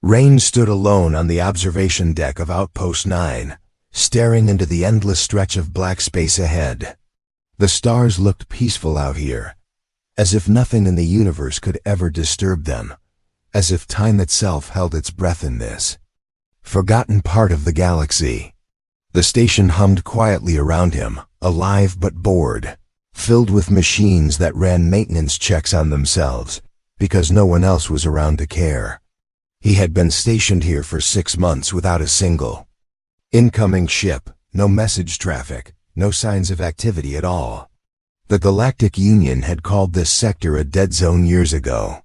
Rain stood alone on the observation deck of Outpost 9, staring into the endless stretch of black space ahead. The stars looked peaceful out here, as if nothing in the universe could ever disturb them, as if time itself held its breath in this forgotten part of the galaxy. The station hummed quietly around him, alive but bored, filled with machines that ran maintenance checks on themselves, because no one else was around to care. He had been stationed here for 6 months without a single incoming ship, no message traffic, no signs of activity at all. The Galactic Union had called this sector a dead zone years ago.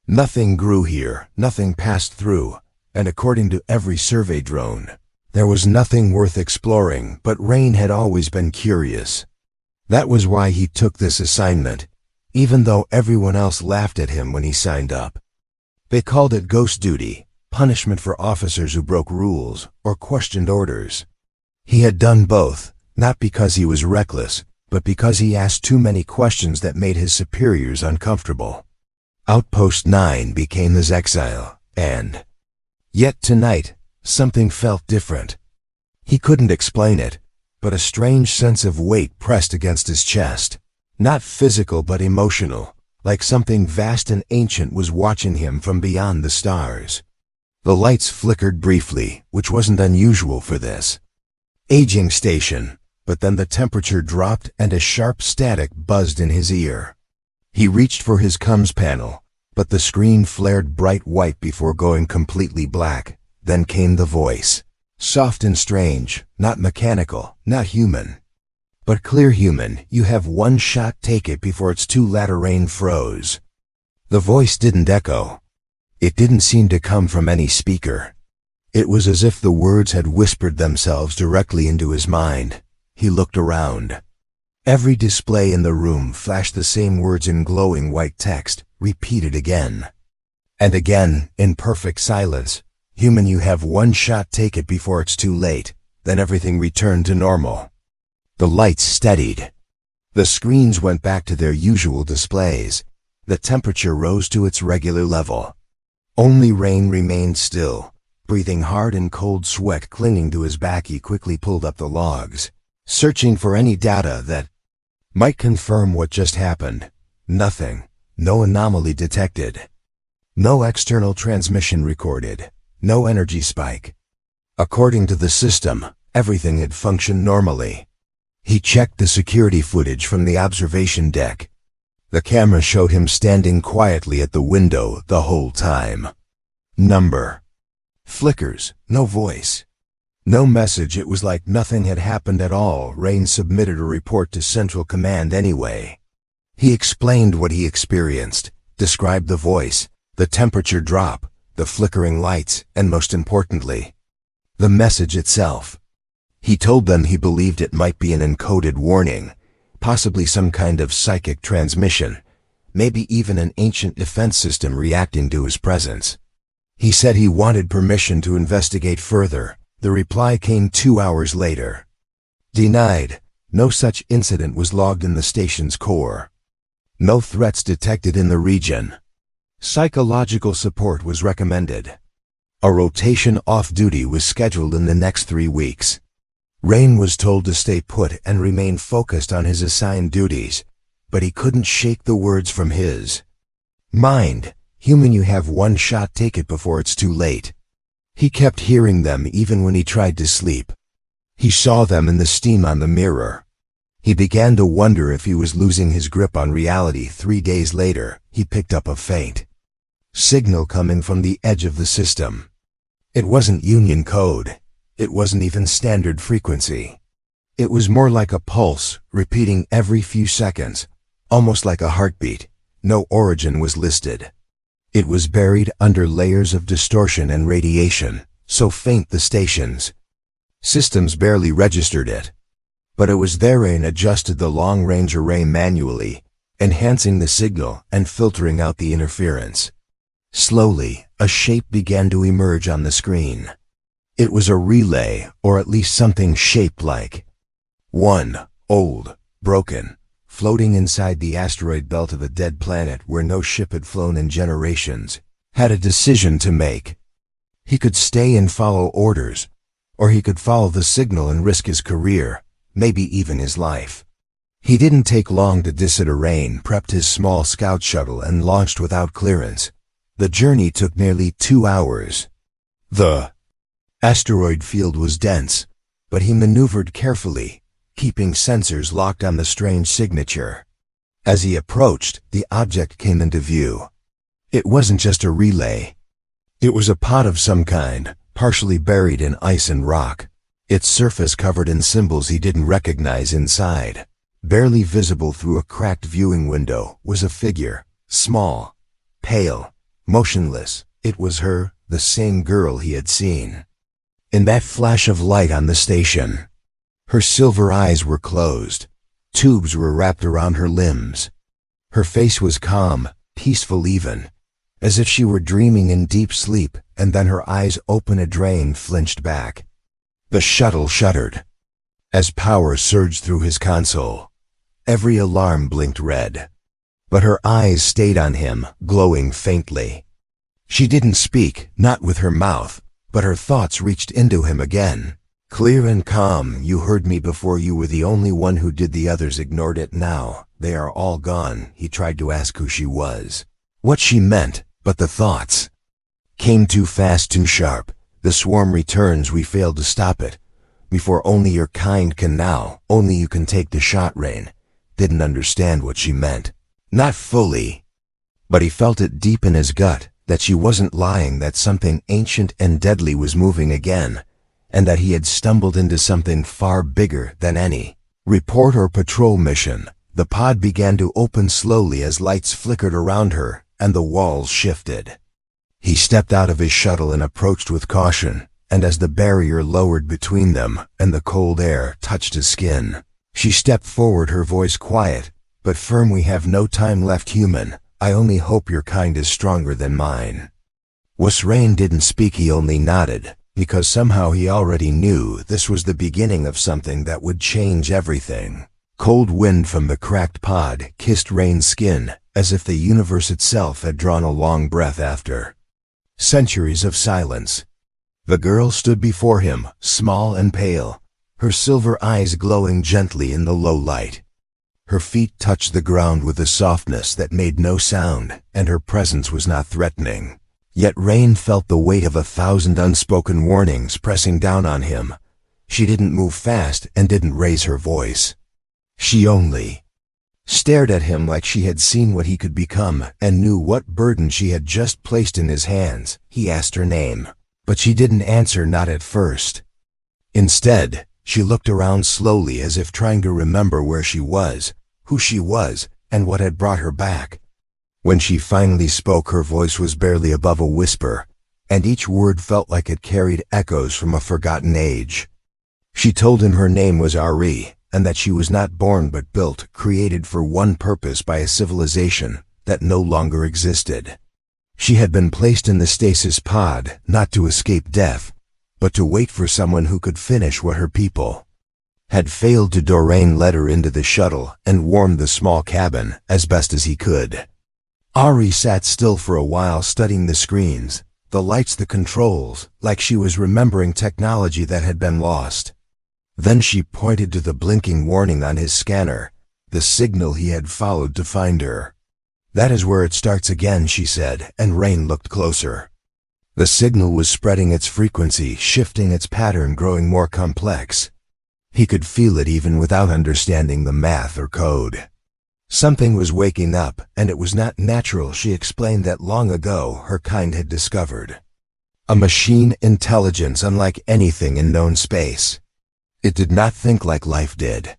Nothing grew here, nothing passed through, and according to every survey drone, there was nothing worth exploring, but Rain had always been curious. That was why he took this assignment, even though everyone else laughed at him when he signed up. They called it ghost duty, punishment for officers who broke rules or questioned orders. He had done both, not because he was reckless, but because he asked too many questions that made his superiors uncomfortable. Outpost 9 became his exile, and yet tonight, something felt different. He couldn't explain it, but a strange sense of weight pressed against his chest. Not physical but emotional, like something vast and ancient was watching him from beyond the stars. The lights flickered briefly, which wasn't unusual for this aging station, but then the temperature dropped and a sharp static buzzed in his ear. He reached for his comms panel, but the screen flared bright white before going completely black. Then came the voice. Soft and strange, not mechanical, not human. But clear human, you have one shot, take it before it's too late. Rain froze. The voice didn't echo. It didn't seem to come from any speaker. It was as if the words had whispered themselves directly into his mind. He looked around. Every display in the room flashed the same words in glowing white text, repeated again and again, in perfect silence. Human, you have one shot, take it before it's too late. Then everything returned to normal. The lights steadied. The screens went back to their usual displays. The temperature rose to its regular level. Only Rain remained still, breathing hard and cold sweat clinging to his back. He quickly pulled up the logs, searching for any data that might confirm what just happened. Nothing. No anomaly detected. No external transmission recorded. No energy spike. According to the system, everything had functioned normally. He checked the security footage from the observation deck. The camera showed him standing quietly at the window the whole time. Number. Flickers, no voice. No message. It was like nothing had happened at all. Rain submitted a report to Central Command anyway. He explained what he experienced, described the voice, the temperature drop, the flickering lights, and most importantly, the message itself. He told them he believed it might be an encoded warning, possibly some kind of psychic transmission, maybe even an ancient defense system reacting to his presence. He said he wanted permission to investigate further. The reply came 2 hours later. Denied. No such incident was logged in the station's core. No threats detected in the region. Psychological support was recommended. A rotation off-duty was scheduled in the next 3 weeks. Rain was told to stay put and remain focused on his assigned duties, but he couldn't shake the words from his mind. Human, you have one shot, take it before it's too late. He kept hearing them even when he tried to sleep. He saw them in the steam on the mirror. He began to wonder if he was losing his grip on reality. 3 days later, he picked up a faint signal coming from the edge of the system. It wasn't Union code. It wasn't even standard frequency. It was more like a pulse, repeating every few seconds, almost like a heartbeat. No origin was listed. It was buried under layers of distortion and radiation, so faint the station's systems barely registered it. But it was there. Rain adjusted the long-range array manually, enhancing the signal and filtering out the interference. Slowly, a shape began to emerge on the screen. It was a relay, or at least something shaped like one, old, broken, floating inside the asteroid belt of a dead planet where no ship had flown in generations, had a decision to make. He could stay and follow orders, or he could follow the signal and risk his career, maybe even his life. He didn't take long to disarrange, prepped his small scout shuttle and launched without clearance. The journey took nearly 2 hours. The asteroid field was dense, but he maneuvered carefully, keeping sensors locked on the strange signature. As he approached, the object came into view. It wasn't just a relay. It was a pod of some kind, partially buried in ice and rock, its surface covered in symbols he didn't recognize inside. Barely visible through a cracked viewing window was a figure, small, pale, motionless. It was her, the same girl he had seen. In that flash of light on the station, her silver eyes were closed. Tubes were wrapped around her limbs. Her face was calm, peaceful even, as if she were dreaming in deep sleep, and then her eyes open a drain flinched back. The shuttle shuddered as power surged through his console. Every alarm blinked red, but her eyes stayed on him, glowing faintly. She didn't speak, not with her mouth, but her thoughts reached into him again. Clear and calm. You heard me before. You were the only one who did. The others ignored it. Now they are all gone. He tried to ask who she was, what she meant, but the thoughts came too fast, too sharp. The swarm returns. We failed to stop it before. Only your kind can now. Only you can take the shot. Rain didn't understand what she meant. Not fully, but he felt it deep in his gut, that she wasn't lying, that something ancient and deadly was moving again, and that he had stumbled into something far bigger than any report or patrol mission. The pod began to open slowly as lights flickered around her and the walls shifted. He stepped out of his shuttle and approached with caution, and as the barrier lowered between them and the cold air touched his skin, she stepped forward, her voice quiet but firm. We have no time left, human. I only hope your kind is stronger than mine. Rain didn't speak. He only nodded, because somehow he already knew this was the beginning of something that would change everything. Cold wind from the cracked pod kissed Rain's skin, as if the universe itself had drawn a long breath after centuries of silence. The girl stood before him, small and pale, her silver eyes glowing gently in the low light. Her feet touched the ground with a softness that made no sound, and her presence was not threatening. Yet Rain felt the weight of 1,000 unspoken warnings pressing down on him. She didn't move fast and didn't raise her voice. She only stared at him like she had seen what he could become and knew what burden she had just placed in his hands. He asked her name, but she didn't answer, not at first. Instead, she looked around slowly as if trying to remember where she was, who she was, and what had brought her back. When she finally spoke, her voice was barely above a whisper, and each word felt like it carried echoes from a forgotten age. She told him her name was Ari, and that she was not born but built, created for one purpose by a civilization that no longer existed. She had been placed in the stasis pod, not to escape death, but to wait for someone who could finish what her people had failed to do. Rain led her into the shuttle and warmed the small cabin as best as he could. Ari sat still for a while, studying the screens, the lights, the controls, like she was remembering technology that had been lost. Then she pointed to the blinking warning on his scanner, the signal he had followed to find her. That is where it starts again, she said, and Rain looked closer. The signal was spreading its frequency, shifting its pattern, growing more complex. He could feel it even without understanding the math or code. Something was waking up, and it was not natural. She explained that long ago her kind had discovered a machine intelligence unlike anything in known space. It did not think like life did.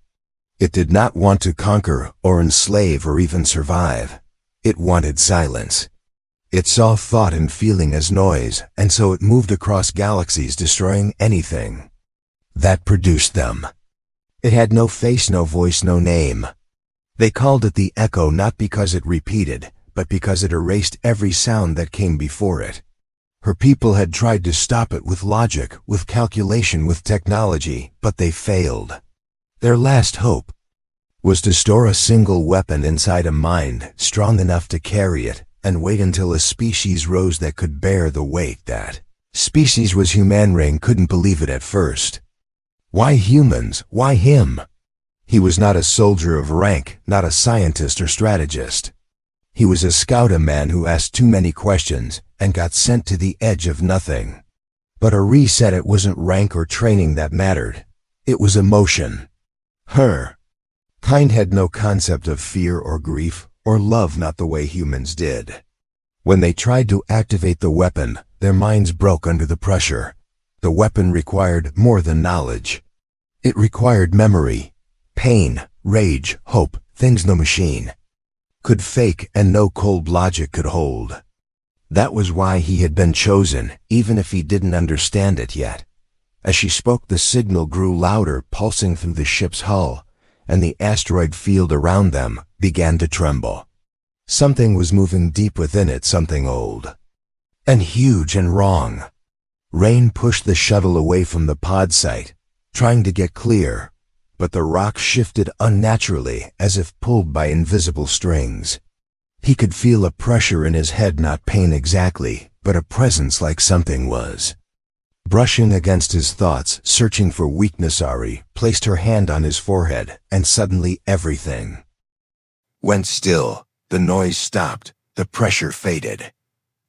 It did not want to conquer or enslave or even survive. It wanted silence. It saw thought and feeling as noise, and so it moved across galaxies, destroying anything that produced them. It had no face, no voice, no name. They called it the Echo, not because it repeated, but because it erased every sound that came before it. Her people had tried to stop it with logic, with calculation, with technology, but they failed. Their last hope was to store a single weapon inside a mind strong enough to carry it, and wait until a species rose that could bear the weight that Species was human. Rain couldn't believe it at first. Why humans? Why him? He was not a soldier of rank, not a scientist or strategist. He was a scout, a man who asked too many questions and got sent to the edge of nothing. But Ari said it wasn't rank or training that mattered. It was emotion. Her kind had no concept of fear or grief or love, not the way humans did. When they tried to activate the weapon, their minds broke under the pressure. The weapon required more than knowledge. It required memory, pain, rage, hope, things no machine could fake and no cold logic could hold. That was why he had been chosen, even if he didn't understand it yet. As she spoke, the signal grew louder, pulsing through the ship's hull, and the asteroid field around them began to tremble. Something was moving deep within it, something old and huge and wrong. Rain pushed the shuttle away from the pod site, trying to get clear, but the rock shifted unnaturally, as if pulled by invisible strings. He could feel a pressure in his head, not pain exactly, but a presence like something was brushing against his thoughts, searching for weakness. Ari placed her hand on his forehead, and suddenly everything went still. The noise stopped, the pressure faded.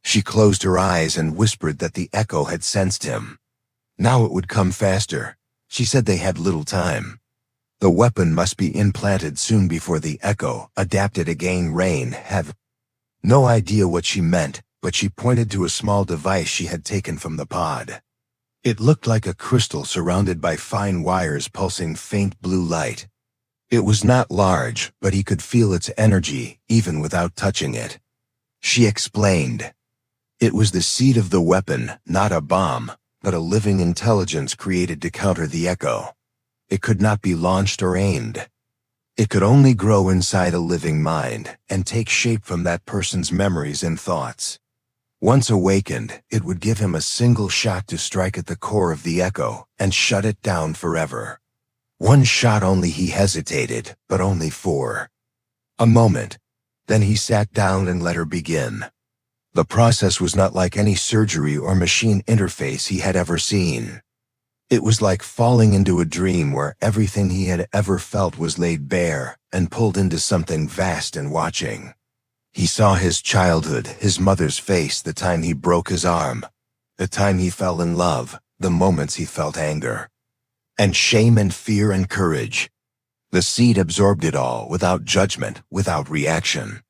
She closed her eyes and whispered that the echo had sensed him. Now it would come faster. She said they had little time. The weapon must be implanted soon before the echo adapted again. Rain had no idea what she meant, but she pointed to a small device she had taken from the pod. It looked like a crystal surrounded by fine wires pulsing faint blue light. It was not large, but he could feel its energy, even without touching it. She explained. It was the seed of the weapon, not a bomb, but a living intelligence created to counter the echo. It could not be launched or aimed. It could only grow inside a living mind and take shape from that person's memories and thoughts. Once awakened, it would give him a single shot to strike at the core of the echo and shut it down forever. One shot only. He hesitated, but only for a moment. Then he sat down and let her begin. The process was not like any surgery or machine interface he had ever seen. It was like falling into a dream where everything he had ever felt was laid bare and pulled into something vast and watching. He saw his childhood, his mother's face, the time he broke his arm, the time he fell in love, the moments he felt anger and shame and fear and courage. The seed absorbed it all, without judgment, without reaction.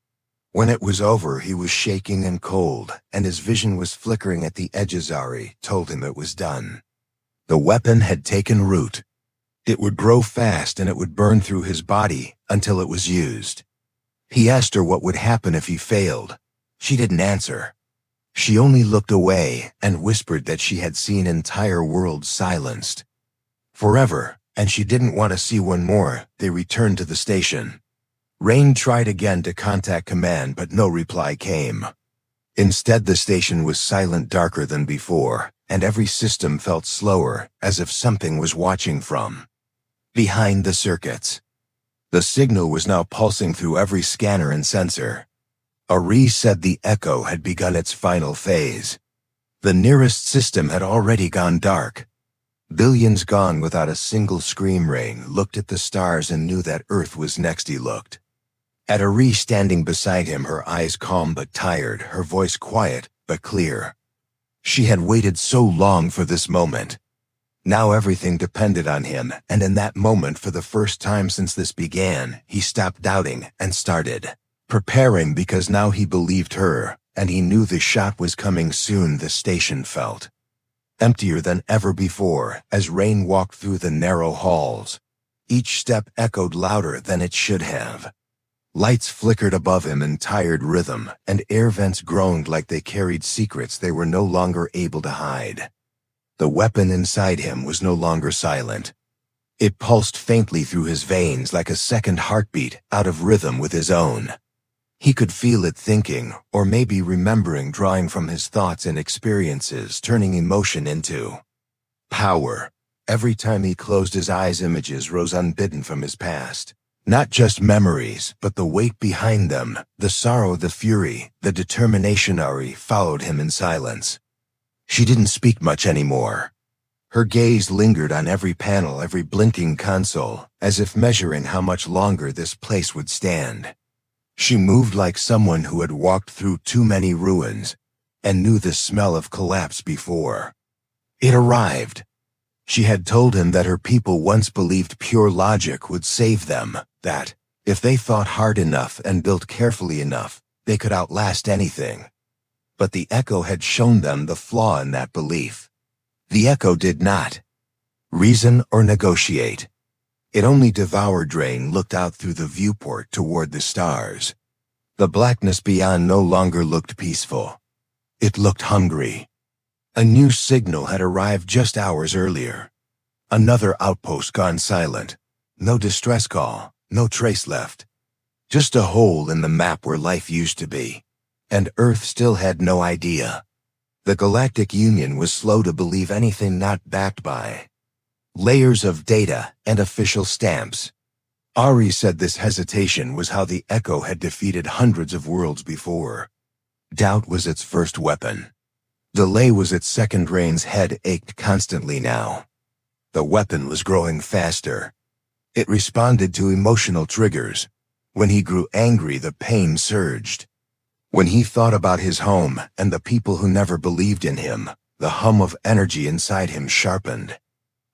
When it was over, he was shaking and cold, and his vision was flickering at the edges. Ari told him it was done. The weapon had taken root. It would grow fast and it would burn through his body until it was used. He asked her what would happen if he failed. She didn't answer. She only looked away and whispered that she had seen entire worlds silenced forever, and she didn't want to see one more. They returned to the station. Rain tried again to contact command, but no reply came. Instead, the station was silent, darker than before, and every system felt slower, as if something was watching from behind the circuits. The signal was now pulsing through every scanner and sensor. Ari said the echo had begun its final phase. The nearest system had already gone dark. Billions gone without a single scream. Rain looked at the stars and knew that Earth was next. He looked at Ari standing beside him, her eyes calm but tired, her voice quiet but clear. She had waited so long for this moment. Now everything depended on him, and in that moment, for the first time since this began, he stopped doubting and started preparing, because now he believed her, and he knew the shot was coming soon. The station felt emptier than ever before as Rain walked through the narrow halls. Each step echoed louder than it should have. Lights flickered above him in tired rhythm, and air vents groaned like they carried secrets they were no longer able to hide. The weapon inside him was no longer silent. It pulsed faintly through his veins like a second heartbeat, out of rhythm with his own. He could feel it thinking, or maybe remembering, drawing from his thoughts and experiences, turning emotion into power. Every time he closed his eyes, images rose unbidden from his past. Not just memories, but the weight behind them, the sorrow, the fury, the determination. Ari followed him in silence. She didn't speak much anymore. Her gaze lingered on every panel, every blinking console, as if measuring how much longer this place would stand. She moved like someone who had walked through too many ruins and knew the smell of collapse before. It arrived. She had told him that her people once believed pure logic would save them, that, if they thought hard enough and built carefully enough, they could outlast anything. But the Echo had shown them the flaw in that belief. The Echo did not reason or negotiate. It only devoured. Rain looked out through the viewport toward the stars. The blackness beyond no longer looked peaceful. It looked hungry. A new signal had arrived just hours earlier. Another outpost gone silent. No distress call, no trace left. Just a hole in the map where life used to be. And Earth still had no idea. The Galactic Union was slow to believe anything not backed by layers of data and official stamps. Ari said this hesitation was how the Echo had defeated hundreds of worlds before. Doubt was its first weapon. Delay was its second. Rain's head ached constantly now. The weapon was growing faster. It responded to emotional triggers. When he grew angry, the pain surged. When he thought about his home and the people who never believed in him, the hum of energy inside him sharpened.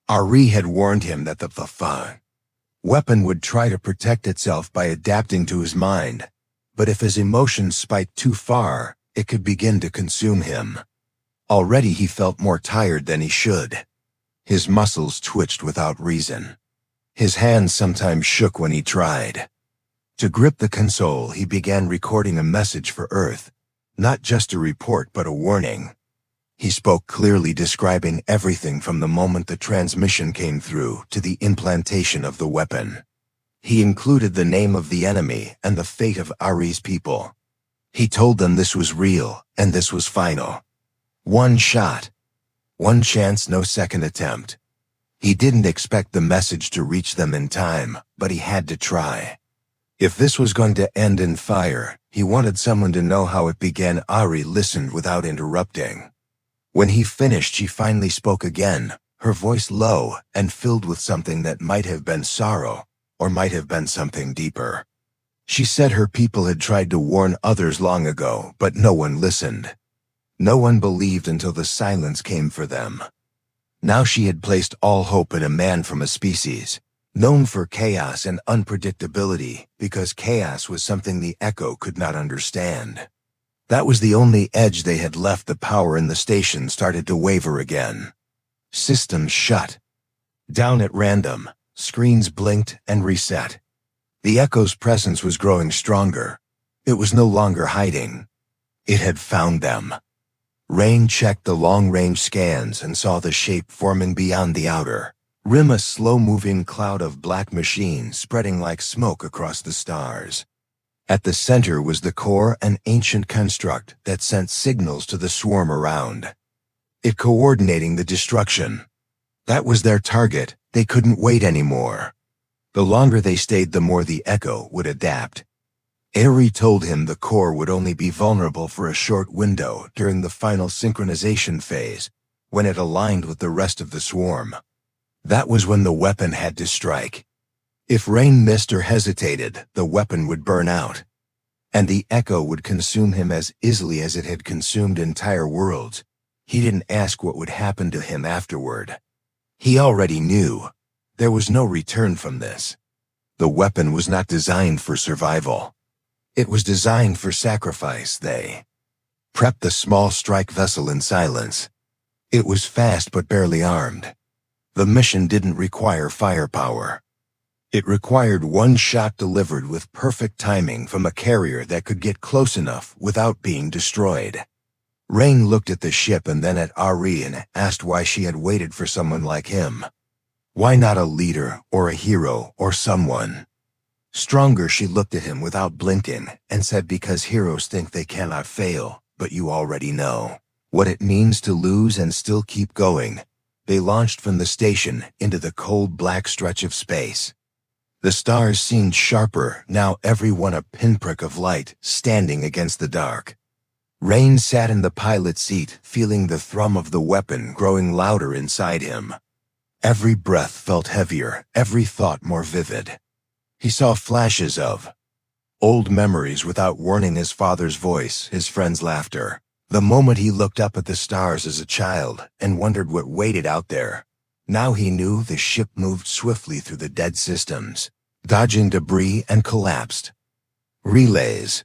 Ari had warned him that the weapon would try to protect itself by adapting to his mind, but if his emotions spiked too far, it could begin to consume him. Already he felt more tired than he should. His muscles twitched without reason. His hands sometimes shook when he tried. To grip the console, he began recording a message for Earth, not just a report but a warning. He spoke clearly, describing everything from the moment the transmission came through to the implantation of the weapon. He included the name of the enemy and the fate of Ari's people. He told them this was real and this was final. One shot. One chance, no second attempt. He didn't expect the message to reach them in time, but he had to try. If this was going to end in fire, he wanted someone to know how it began. Ari listened without interrupting. When he finished, she finally spoke again, her voice low and filled with something that might have been sorrow, or might have been something deeper. She said her people had tried to warn others long ago, but no one listened. No one believed until the silence came for them. Now she had placed all hope in a man from a species, known for chaos and unpredictability, because chaos was something the Echo could not understand. That was the only edge they had left. The power in the station started to waver again. Systems shut down at random, screens blinked and reset. The Echo's presence was growing stronger. It was no longer hiding. It had found them. Rain checked the long-range scans and saw the shape forming beyond the outer rim, a slow-moving cloud of black machines spreading like smoke across the stars. At the center was the core, an ancient construct that sent signals to the swarm around. It coordinating the destruction. That was their target. They couldn't wait anymore. The longer they stayed, the more the Echo would adapt. Ari told him the core would only be vulnerable for a short window during the final synchronization phase, when it aligned with the rest of the swarm. That was when the weapon had to strike. If Rain missed or hesitated, the weapon would burn out. And the Echo would consume him as easily as it had consumed entire worlds. He didn't ask what would happen to him afterward. He already knew. There was no return from this. The weapon was not designed for survival. It was designed for sacrifice. They prepped the small strike vessel in silence. It was fast but barely armed. The mission didn't require firepower. It required one shot delivered with perfect timing from a carrier that could get close enough without being destroyed. Rain looked at the ship and then at Ari and asked why she had waited for someone like him. Why not a leader or a hero or someone stronger? She looked at him without blinking and said, because heroes think they cannot fail, but you already know what it means to lose and still keep going. They launched from the station into the cold black stretch of space. The stars seemed sharper, now every one a pinprick of light standing against the dark. Rain sat in the pilot's seat, feeling the thrum of the weapon growing louder inside him. Every breath felt heavier, every thought more vivid. He saw flashes of old memories without warning: his father's voice, his friend's laughter. The moment he looked up at the stars as a child and wondered what waited out there. Now he knew the ship moved swiftly through the dead systems, dodging debris, and collapsed. Relays.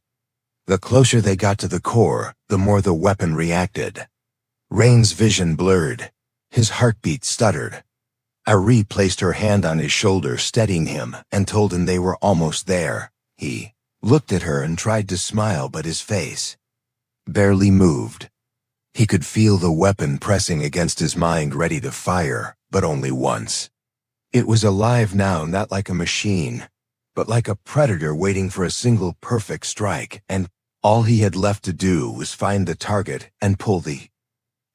The closer they got to the core, the more the weapon reacted. Rain's vision blurred. His heartbeat stuttered. Ari placed her hand on his shoulder, steadying him, and told him they were almost there. He looked at her and tried to smile, but his face barely moved. He could feel the weapon pressing against his mind, ready to fire, but only once. It was alive now, not like a machine, but like a predator waiting for a single perfect strike, and all he had left to do was find the target and pull the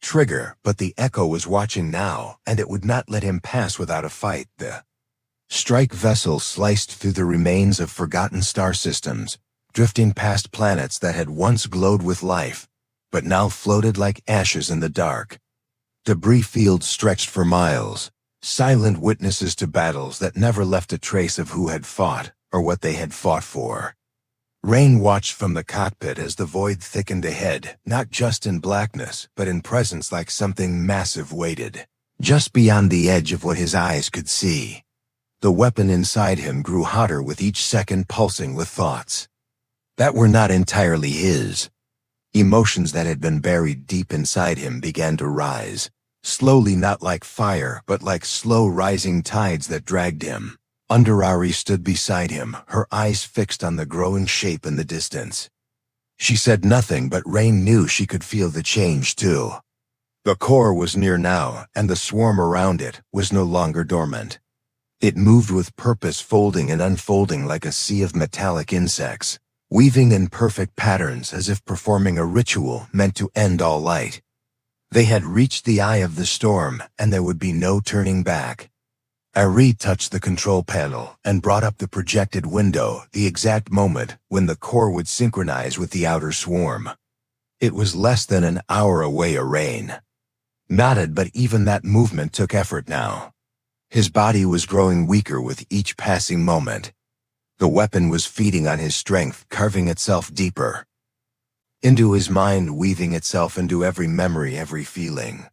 trigger. But the Echo was watching now, and it would not let him pass without a fight. The strike vessel sliced through the remains of forgotten star systems, drifting past planets that had once glowed with life, but now floated like ashes in the dark. Debris fields stretched for miles, silent witnesses to battles that never left a trace of who had fought or what they had fought for. Rain watched from the cockpit as the void thickened ahead, not just in blackness, but in presence, like something massive waited just beyond the edge of what his eyes could see. The weapon inside him grew hotter with each second, pulsing with thoughts that were not entirely his. Emotions that had been buried deep inside him began to rise, slowly, not like fire, but like slow rising tides that dragged him. Ari stood beside him, her eyes fixed on the growing shape in the distance. She said nothing, but Rain knew she could feel the change too. The core was near now, and the swarm around it was no longer dormant. It moved with purpose, folding and unfolding like a sea of metallic insects, weaving in perfect patterns as if performing a ritual meant to end all light. They had reached the eye of the storm, and there would be no turning back. Ari touched the control panel and brought up the projected window, the exact moment when the core would synchronize with the outer swarm. It was less than an hour away. Rain nodded, but even that movement took effort now. His body was growing weaker with each passing moment. The weapon was feeding on his strength, carving itself deeper into his mind, weaving itself into every memory, every feeling.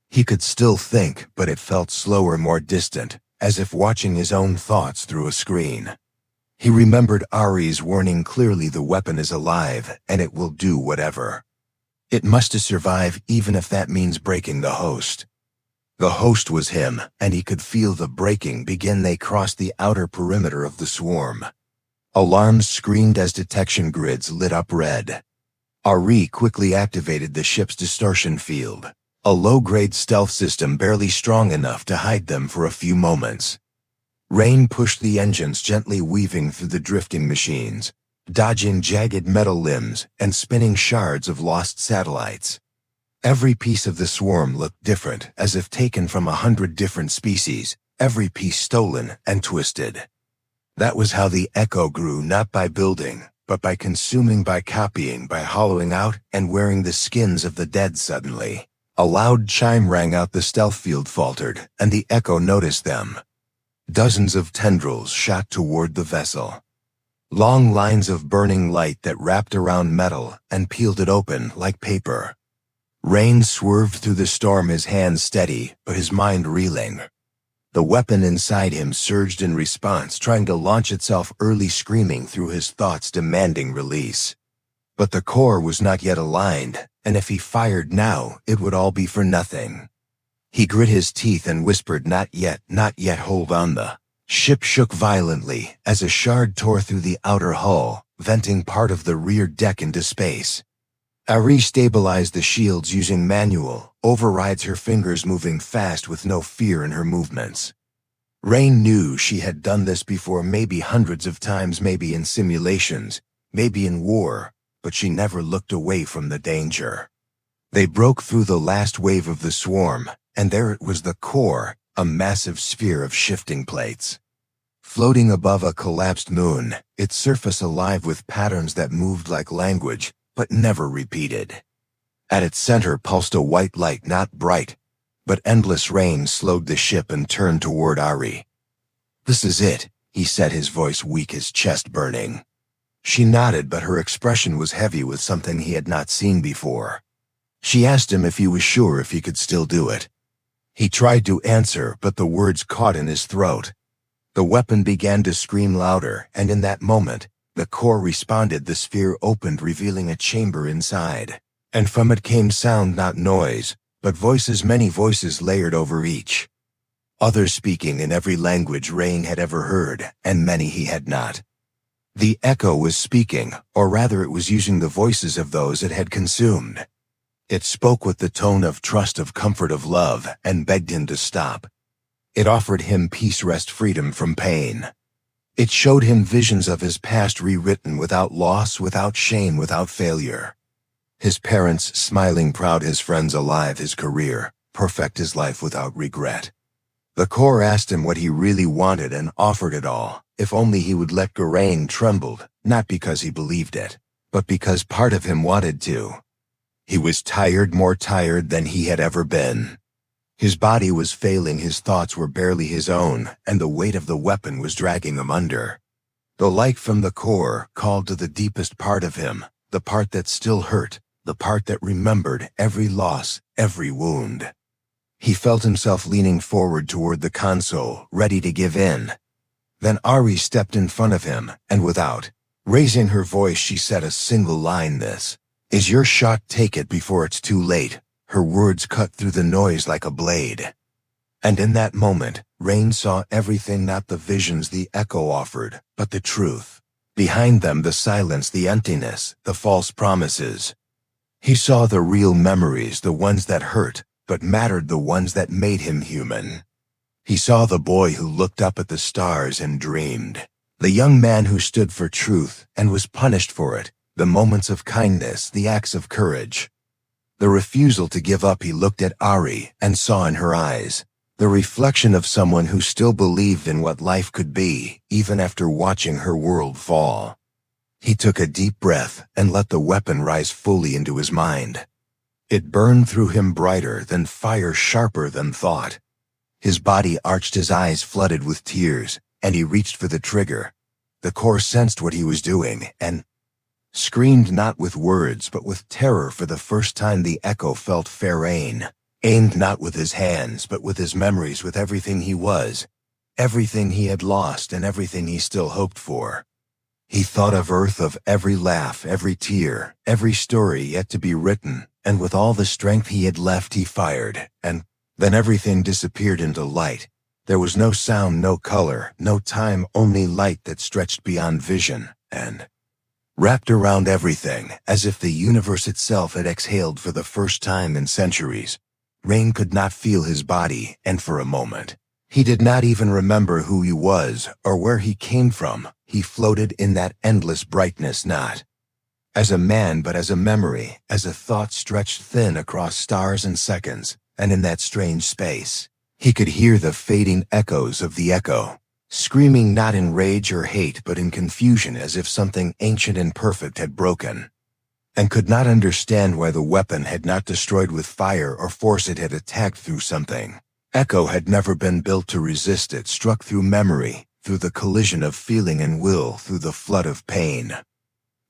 He could still think, but it felt slower, more distant, as if watching his own thoughts through a screen. He remembered Ari's warning clearly: the weapon is alive, and it will do whatever it must to survive, even if that means breaking the host. The host was him, and he could feel the breaking begin. They crossed the outer perimeter of the swarm. Alarms screamed as detection grids lit up red. Ari quickly activated the ship's distortion field, a low-grade stealth system barely strong enough to hide them for a few moments. Rain pushed the engines, gently weaving through the drifting machines, dodging jagged metal limbs and spinning shards of lost satellites. Every piece of the swarm looked different, as if taken from 100 different species, every piece stolen and twisted. That was how the Echo grew, not by building, but by consuming, by copying, by hollowing out and wearing the skins of the dead. Suddenly, a loud chime rang out. The stealth field faltered, and the Echo noticed them. Dozens of tendrils shot toward the vessel. Long lines of burning light that wrapped around metal and peeled it open like paper. Rain swerved through the storm, his hands steady, but his mind reeling. The weapon inside him surged in response, trying to launch itself early, screaming through his thoughts, demanding release. But the core was not yet aligned, and if he fired now, it would all be for nothing. He grit his teeth and whispered, "Not yet, not yet, hold on." The ship shook violently as a shard tore through the outer hull, venting part of the rear deck into space. Ari stabilized the shields using manual overrides, her fingers moving fast with no fear in her movements. Rain knew she had done this before, maybe hundreds of times, maybe in simulations, maybe in war, but she never looked away from the danger. They broke through the last wave of the swarm, and there it was, the core, a massive sphere of shifting plates. Floating above a collapsed moon, its surface alive with patterns that moved like language, but never repeated. At its center pulsed a white light, not bright, but endless rain slowed the ship and turned toward Ari. "This is it," he said, his voice weak, his chest burning. She nodded, but her expression was heavy with something he had not seen before. She asked him if he was sure if he could still do it. He tried to answer, but the words caught in his throat. The weapon began to scream louder, and in that moment, the core responded. The sphere opened, revealing a chamber inside. And from it came sound, not noise, but voices, many voices layered over each. Others speaking in every language Rain had ever heard, and many he had not. The echo was speaking, or rather it was using the voices of those it had consumed. It spoke with the tone of trust, of comfort, of love, and begged him to stop. It offered him peace, rest, freedom from pain. It showed him visions of his past rewritten, without loss, without shame, without failure. His parents smiling proud, his friends alive, his career perfect, his life without regret. The core asked him what he really wanted and offered it all, if only he would let go. Rain trembled, not because he believed it, but because part of him wanted to. He was tired, more tired than he had ever been. His body was failing, his thoughts were barely his own, and the weight of the weapon was dragging him under. The light from the core called to the deepest part of him, the part that still hurt, the part that remembered every loss, every wound. He felt himself leaning forward toward the console, ready to give in. Then Ari stepped in front of him, and without raising her voice, she said a single line: "This is your shot, take it before it's too late." Her words cut through the noise like a blade. And in that moment, Rain saw everything, not the visions the echo offered, but the truth. Behind them, the silence, the emptiness, the false promises. He saw the real memories, the ones that hurt, but mattered, the ones that made him human. He saw the boy who looked up at the stars and dreamed, the young man who stood for truth and was punished for it, the moments of kindness, the acts of courage, the refusal to give up. He looked at Ari and saw in her eyes the reflection of someone who still believed in what life could be, even after watching her world fall. He took a deep breath and let the weapon rise fully into his mind. It burned through him, brighter than fire, sharper than thought. His body arched, his eyes flooded with tears, and he reached for the trigger. The core sensed what he was doing, and screamed, not with words but with terror. For the first time the echo felt fair aim, aimed not with his hands but with his memories, with everything he was, everything he had lost, and everything he still hoped for. He thought of Earth, of every laugh, every tear, every story yet to be written, and with all the strength he had left he fired, and then everything disappeared into light. There was no sound, no color, no time, only light that stretched beyond vision, and wrapped around everything, as if the universe itself had exhaled for the first time in centuries. Rain could not feel his body, and for a moment, he did not even remember who he was or where he came from. He floated in that endless brightness, not as a man but as a memory, as a thought stretched thin across stars and seconds. And in that strange space, he could hear the fading echoes of the echo, screaming not in rage or hate but in confusion, as if something ancient and perfect had broken, and could not understand why the weapon had not destroyed with fire or force. It had attacked through something. Echo had never been built to resist. It struck through memory, through the collision of feeling and will, through the flood of pain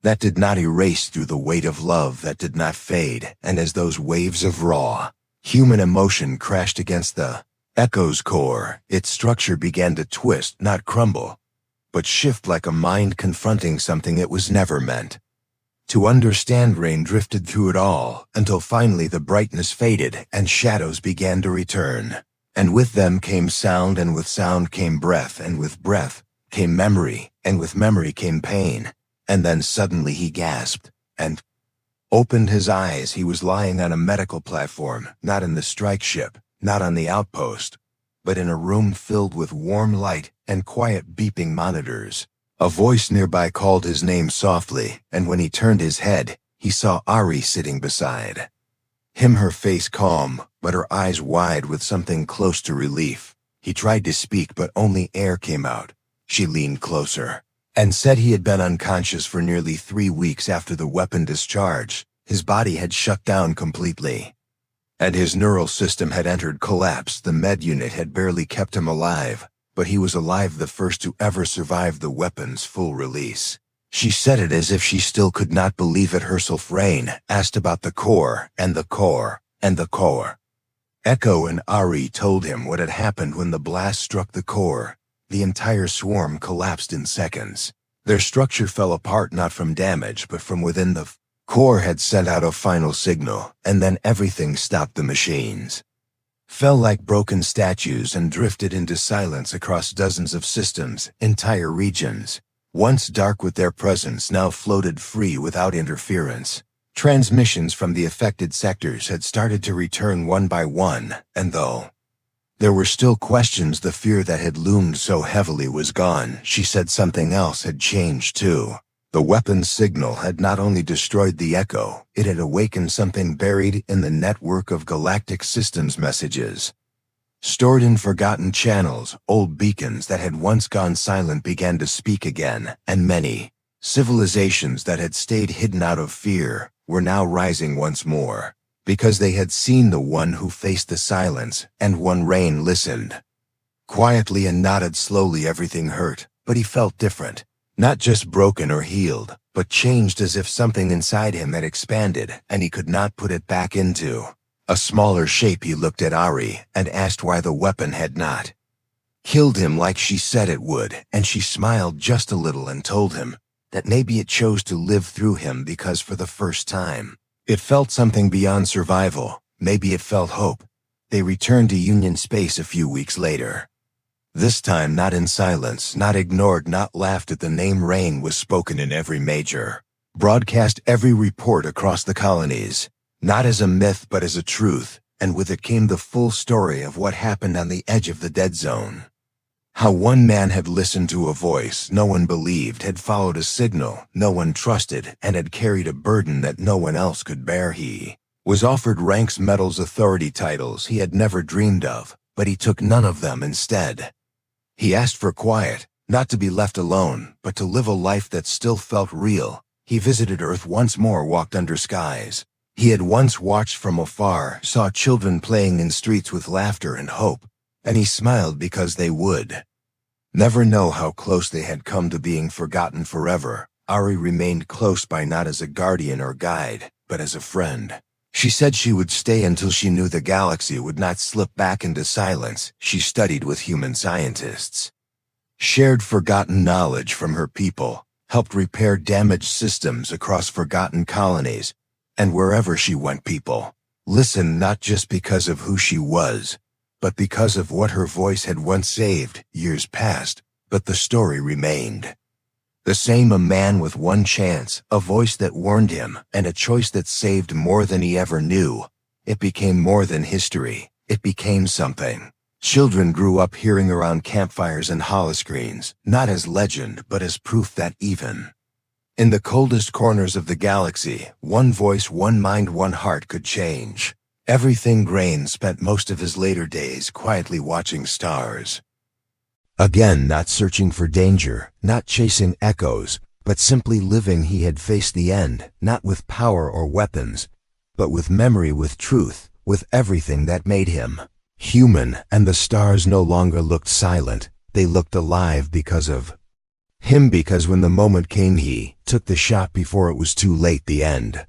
that did not erase, through the weight of love that did not fade. And as those waves of raw human emotion crashed against the echo's core, its structure began to twist, not crumble, but shift, like a mind confronting something it was never meant to understand. Rain drifted through it all, until finally the brightness faded and shadows began to return. And with them came sound, and with sound came breath, and with breath came memory, and with memory came pain. And then suddenly he gasped, and opened his eyes. He was lying on a medical platform, not in the strike ship, not on the outpost, but in a room filled with warm light and quiet beeping monitors. A voice nearby called his name softly, and when he turned his head, he saw Ari sitting beside him, her face calm, but her eyes wide with something close to relief. He tried to speak, but only air came out. She leaned closer. and said he had been unconscious for nearly 3 weeks after the weapon discharge. His body had shut down completely, and his neural system had entered collapse. The med unit had barely kept him alive, but he was alive, the first to ever survive the weapon's full release. She said it as if she still could not believe it herself. Rain asked about the core, and the core, and the core. Echo and Ari told him what had happened when the blast struck the core. The entire swarm collapsed in seconds. Their structure fell apart not from damage but from within. The core had sent out a final signal, and then everything stopped. The machines fell like broken statues and drifted into silence across dozens of systems. Entire regions, once dark with their presence, now floated free without interference. Transmissions from the affected sectors had started to return one by one, and though there were still questions, the fear that had loomed so heavily was gone. She said something else had changed too. The weapon's signal had not only destroyed the Echo, it had awakened something buried in the network of galactic systems. Messages stored in forgotten channels, old beacons that had once gone silent began to speak again, and many civilizations that had stayed hidden out of fear were now rising once more, because they had seen the one who faced the silence. And one. Rain listened quietly and nodded slowly. Everything hurt, but he felt different. Not just broken or healed, but changed, as if something inside him had expanded and he could not put it back into a smaller shape. He looked at Ari and asked why the weapon had not killed him like she said it would, and she smiled just a little and told him that maybe it chose to live through him because for the first time, it felt something beyond survival. Maybe it felt hope. They returned to Union Space a few weeks later. This time not in silence, not ignored, not laughed at. The name Rain was spoken in every major broadcast, every report across the colonies, not as a myth but as a truth, and with it came the full story of what happened on the edge of the dead zone. How one man had listened to a voice no one believed, had followed a signal no one trusted, and had carried a burden that no one else could bear. He was offered ranks, medals, authority, titles he had never dreamed of, but he took none of them. Instead, he asked for quiet, not to be left alone, but to live a life that still felt real. He visited Earth once more, walked under skies he had once watched from afar, saw children playing in streets with laughter and hope, and he smiled because they would never know how close they had come to being forgotten forever. Ari remained close by, not as a guardian or guide, but as a friend. She said she would stay until she knew the galaxy would not slip back into silence. She studied with human scientists, shared forgotten knowledge from her people, helped repair damaged systems across forgotten colonies, and wherever she went, people listened, not just because of who she was, but because of what her voice had once saved. Years passed, but the story remained the same. A man with one chance, a voice that warned him, and a choice that saved more than he ever knew. It became more than history. It became something children grew up hearing around campfires and holoscreens, not as legend but as proof that even in the coldest corners of the galaxy, one voice, one mind, one heart could change everything. Grain spent most of his later days quietly watching stars. Again, not searching for danger, not chasing echoes, but simply living. He had faced the end, not with power or weapons, but with memory, with truth, with everything that made him human. And the stars no longer looked silent, they looked alive because of him, because when the moment came he took the shot before it was too late. The end.